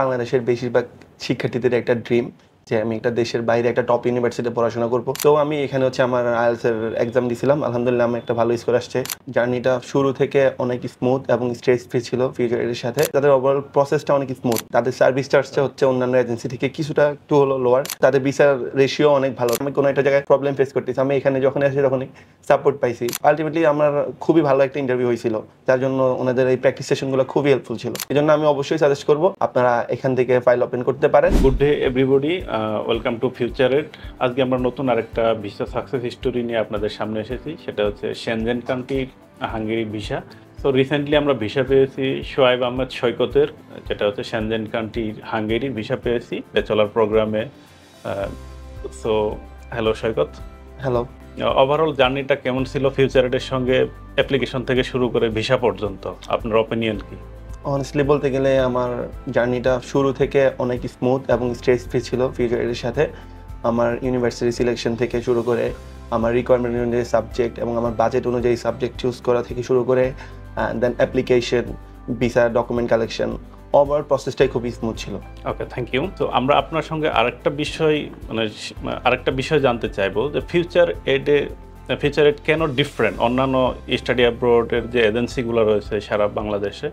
বাংলাদেশের বেশিরভাগ শিক্ষার্থীদের একটা ড্রিম যে আমি একটা দেশের বাইরে একটা টপ ইউনিভার্সিটিতে পড়াশোনা করব। তো আমি এখানে আমার IELTS এর এক্সাম দিছিলাম। আলহামদুলিল্লাহ আমার একটা ভালো স্কোর আসছে। জার্নিটা শুরু থেকে অনেক স্মুথ এবং স্ট্রেস ফ্রি ছিল ফিউচার এর সাথে। তাদের ওভারঅল প্রসেসটা অনেক স্মুথ। তাদের সার্ভিস চার্জটা অন্যান্য এজেন্সি থেকে কিছুটা একটু হলো লোয়ার। তাদের ভিসার রেশিও অনেক ভালো। আমি কোনো একটা জায়গায় প্রবলেম ফেস করতেছি, আমি এখানে যখন আসি তখনই সাপোর্ট পাইছি। আলটিমেটলি আমার খুবই ভালো একটা ইন্টারভিউ হয়েছিল, যার জন্য ওনাদের এই প্র্যাকটিস সেশনগুলো খুবই হেল্পফুল ছিল। এজন্য আমি অবশ্যই সাজেস্ট করব আপনারা এখান থেকে ফাইল ওপেন করতে পারেন। Good day everybody, welcome to Future Ed. আজকে আমরা নতুন আরেকটা ভিসা সাকসেস স্টোরি নিয়ে আপনাদের সামনে এসেছি। সেটা হচ্ছে শেনজেন কান্ট্রির হাঙ্গেরি ভিসা। সো রিসেন্টলি আমরা ভিসা পেয়েছি শোয়েব আহমেদ সৈকতের, যেটা হচ্ছে শেনজেন কান্ট্রির হাঙ্গেরির ভিসা পেয়েছি ব্যাচেলর প্রোগ্রামে। সো হ্যালো সৈকত। হ্যালো। ওভারঅল জার্নিটা কেমন ছিল ফিউচারেটের সঙ্গে, অ্যাপ্লিকেশন থেকে শুরু করে ভিসা পর্যন্ত? আপনার অপিনিয়ন কি? অনেস্টলি বলতে গেলে আমার জার্নিটা শুরু থেকে অনেক স্মুথ এবং স্ট্রেস ফ্রি ছিল ফিউচারের সাথে। আমার ইউনিভার্সিটি সিলেকশন থেকে শুরু করে আমার রিকোয়ারমেন্ট অনুযায়ী সাবজেক্ট এবং আমার বাজেট অনুযায়ী সাবজেক্ট চুজ করা থেকে শুরু করে then application, visa, document collection, overall প্রসেসটাই খুবই স্মুথ ছিল। Okay, thank you. তো আমরা আপনার সঙ্গে আরেকটা বিষয় জানতে চাইবো যে ফিউচার এড কেন ডিফারেন্ট অন্যান্য স্টাডি অ্যাব্রোডের যে এজেন্সিগুলো রয়েছে সারা বাংলাদেশে,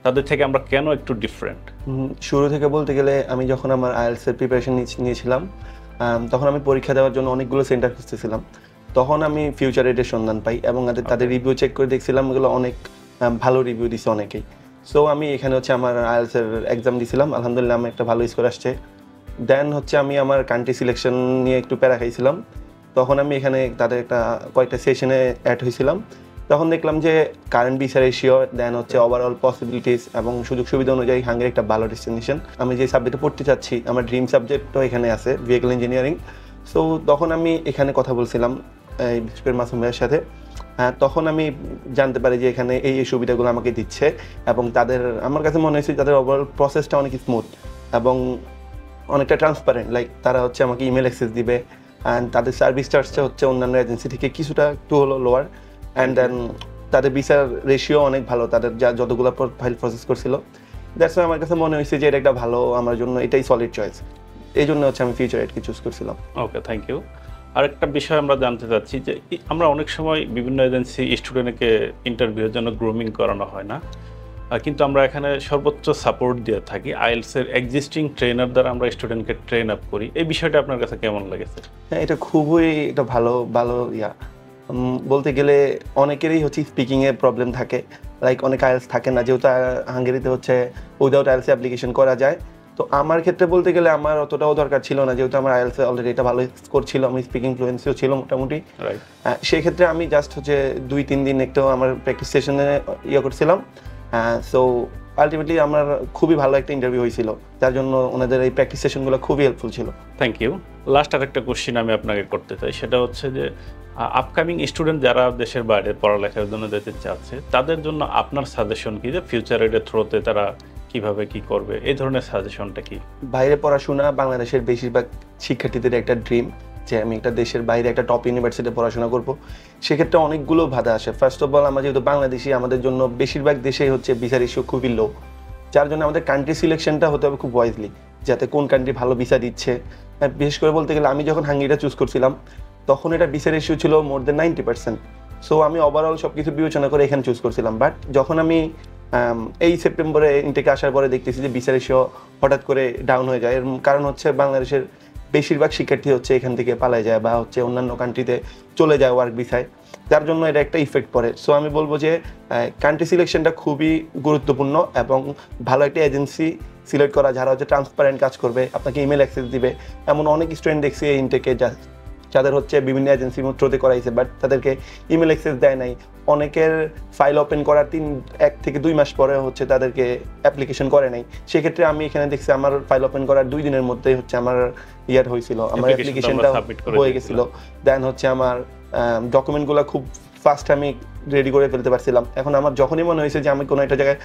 তাদের থেকে আমরা কেন একটু ডিফারেন্ট? শুরু থেকে বলতে গেলে আমি যখন আমার IELTS এর প্রিপারেশন নিয়েছিলাম, তখন আমি পরীক্ষা দেওয়ার জন্য অনেকগুলো সেন্টার খুঁজতেছিলাম। তখন আমি ফিউচার এডের সন্ধান পাই এবং তাদের রিভিউ চেক করে দেখছিলাম এগুলো অনেক ভালো রিভিউ দিছে অনেকেই। সো আমি এখানে আমার IELTS এর এক্সাম দিয়েছিলাম। আলহামদুলিল্লাহ আমার একটা ভালো স্কোর আসছে। দেন আমি আমার কান্ট্রি সিলেকশন নিয়ে একটু প্যারা খাইছিলাম। তখন আমি এখানে তাদের কয়েকটা সেশনে অ্যাড হয়েছিলাম। তখন দেখলাম যে কারেন্ট ভিসা রেশিও, দেন ওভারঅল পসিবিলিটিস এবং সুযোগ সুবিধা অনুযায়ী হাঙ্গেরি একটা ভালো ডেস্টিনেশন। আমি যে সাবজেক্টে পড়তে চাচ্ছি, আমার ড্রিম সাবজেক্টও এখানে আছে, ভেহিকল ইঞ্জিনিয়ারিং। সো তখন আমি এখানে কথা বলছিলাম বিশেষ করে মাসুম ভাইয়ের সাথে। তখন আমি জানতে পারি যে এখানে এই সুবিধাগুলো আমাকে দিচ্ছে এবং আমার কাছে মনে হয়েছে তাদের ওভারঅল প্রসেসটা অনেক স্মুথ এবং অনেকটা ট্রান্সপারেন্ট। লাইক তারা আমাকে ইমেল অ্যাক্সেস দিবে অ্যান্ড তাদের সার্ভিস চার্জটা অন্যান্য এজেন্সি থেকে কিছুটা একটু হলো লোয়ার। অ্যান্ড দেন তাদের ভিসার রেশিও অনেক ভালো, তাদের যতগুলো ফাইল প্রসেস করছিল। দ্যাটস ওয়াই আমার কাছে মনে হয়েছে যে এটা একটা ভালো, আমার জন্য এটাই সলিড চয়েস। এই জন্য আমি ফিউচার এডকে চুজ করছিলাম। ওকে, থ্যাংক ইউ। আরেকটা বিষয় আমরা জানতে চাচ্ছি যে আমরা অনেক সময় বিভিন্ন এজেন্সি স্টুডেন্টকে ইন্টারভিউর জন্য গ্রুমিং করানো হয় না, কিন্তু আমরা এখানে সর্বোচ্চ সাপোর্ট দিয়ে থাকি। IELTS এর এক্সিস্টিং ট্রেনার দ্বারা আমরা স্টুডেন্টকে ট্রেন আপ করি। এই বিষয়টা আপনার কাছে কেমন লেগেছে? হ্যাঁ, এটা খুবই একটা ভালো বলতে গেলে অনেকেরই স্পিকিংয়ে প্রবলেম থাকে। লাইক অনেক IELTS থাকে না, যেহেতু হাঙ্গেরিতে উইদাউট IELTS অ্যাপ্লিকেশন করা যায়। তো আমার ক্ষেত্রে বলতে গেলে আমার অতটাও দরকার ছিল না, যেহেতু আমার IELTS অলরেডি একটা ভালো স্কোর ছিল, আমি স্পিকিং ফ্লুয়েন্সিও ছিল মোটামুটি। সেই ক্ষেত্রে আমি জাস্ট 2-3 দিন একটু আমার প্র্যাকটিস সেশনে করছিলাম। সো আলটিমেটলি আমার খুবই ভালো একটা ইন্টারভিউ হয়েছিল, যার জন্য ওনাদের এই প্র্যাকটিস সেশনগুলো খুবই হেল্পফুল ছিল। Thank you. লাস্ট আরেকটা কোশ্চেন আমি আপনাকে করতে চাই, সেটা হচ্ছে যে আপকামিং স্টুডেন্ট যারা দেশের বাইরে পড়ালেখার জন্য যেতে চাচ্ছে, তাদের জন্য আপনার সাজেশন কি, যে ফিউচার এডের থ্রুতে তারা কিভাবে কি করবে, এই ধরনের সাজেশনটা কি? বাইরে পড়াশোনা বাংলাদেশের বেশিরভাগ শিক্ষার্থীদের একটা ড্রিম যে আমি একটা দেশের বাইরে একটা টপ ইউনিভার্সিটিতে পড়াশোনা করব। সেক্ষেত্রে অনেকগুলো বাধা আসে। ফার্স্ট অফ অল, আমরা যেহেতু বাংলাদেশি, আমাদের জন্য বেশিরভাগ দেশেই ভিসার ইস্যু খুবই লো, যার জন্য আমাদের কান্ট্রি সিলেকশনটা হতে হবে খুব ওয়াইজলি, যাতে কোন কান্ট্রি ভালো ভিসা দিচ্ছে। বিশেষ করে বলতে গেলে আমি যখন হাঙ্গেরিটা চুজ করছিলাম, তখন এটা ভিসার ইস্যু ছিল মোর দেন 90%। সো আমি ওভারঅল সব কিছু বিবেচনা করে এখানে চুজ করছিলাম। বাট যখন আমি এই সেপ্টেম্বরে ইনটেকে আসার পরে দেখতেছি যে ভিসা রেশিও হঠাৎ করে ডাউন হয়ে যায়। এর কারণ বাংলাদেশের বেশিরভাগ শিক্ষার্থী এখান থেকে পালায় যায় বা অন্যান্য কান্ট্রিতে চলে যায় ওয়ার্ক ভিসায়, যার জন্য এটা একটা ইফেক্ট পড়ে। সো আমি বলবো যে কান্ট্রি সিলেকশনটা খুবই গুরুত্বপূর্ণ এবং ভালো একটা এজেন্সি সিলেক্ট করা যারা ট্রান্সপারেন্ট কাজ করবে, আপনাকে ইমেল অ্যাক্সেস দিবে। এমন অনেক স্টুডেন্ট দেখছি এই ইনটেকে যাদের বিভিন্ন এজেন্সির থ্রুতে করাইছে, বাট তাদেরকে ইমেল অ্যাক্সেস দেয় নাই। অনেকের ফাইল ওপেন করার 1 থেকে 2 মাস পরে তাদেরকে অ্যাপ্লিকেশন করে নাই। সেক্ষেত্রে আমি এখানে দেখছি আমার ফাইল ওপেন করার 2 দিনের মধ্যেই আমার হয়েছিল, আমার অ্যাপ্লিকেশনটা হয়ে গেছিল। দেন আমার ডকুমেন্টগুলো খুব ফাস্ট আমি রেডি করে ফেলতে পারছিলাম। এখন আমার যখনই মনে হয়েছে যে আমি কোনো একটা জায়গায়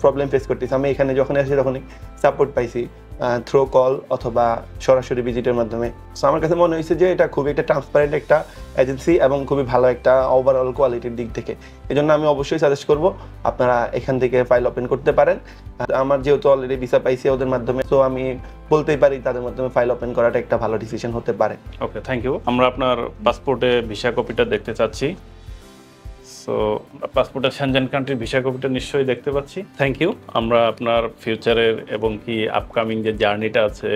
প্রবলেম ফেস করতেছি, আমি এখানে যখন আসি তখনই সাপোর্ট পাইছি থ্রো কল অথবা সরাসরি ভিজিটের মাধ্যমে। সো আমার কাছে মনে হয়েছে যে এটা খুবই একটা ট্রান্সপারেন্ট একটা এজেন্সি এবং খুবই ভালো একটা ওভারঅল কোয়ালিটির দিক থেকে। এই জন্য আমি অবশ্যই সাজেস্ট করব আপনারা এখান থেকে ফাইল ওপেন করতে পারেন। আমার যেহেতু অলরেডি ভিসা পাইছি ওদের মাধ্যমে, তো আমি বলতেই পারি তাদের মাধ্যমে ফাইল ওপেন করাটা একটা ভালো ডিসিশন হতে পারে। ওকে, থ্যাংক ইউ। আমরা আপনার পাসপোর্টে ভিসা কপিটা দেখতে চাচ্ছি। সো পাসপোর্টের সেনজেন কান্ট্রির ভিসা কপিটা নিশ্চয়ই দেখতে পাচ্ছি। Thank you. আমরা আপনার ফিউচারের এবং কি আপকামিং যে জার্নিটা আছে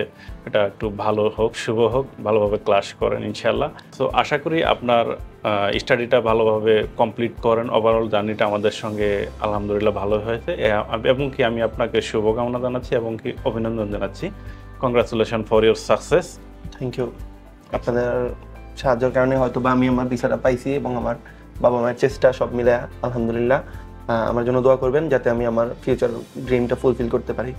এটা একটু ভালো হোক, শুভ হোক, ভালোভাবে ক্লাস করেন ইনশাল্লাহ। সো আশা করি আপনার স্টাডিটা ভালোভাবে কমপ্লিট করেন। ওভারঅল জার্নিটা আমাদের সঙ্গে আলহামদুলিল্লাহ ভালো হয়েছে এবং কি আমি আপনাকে শুভকামনা জানাচ্ছি এবং কি অভিনন্দন জানাচ্ছি। Congratulation for your success. Thank you. আপনাদের সাহায্যের কারণে হয়তো বা আমি আমার ভিসাটা পাইছি এবং আমার বাবা মায়ের চেষ্টা সব মিলে আলহামদুলিল্লাহ। আমার জন্য দোয়া করবেন যাতে আমি আমার ফিউচার ড্রিমটা ফুলফিল করতে পারি।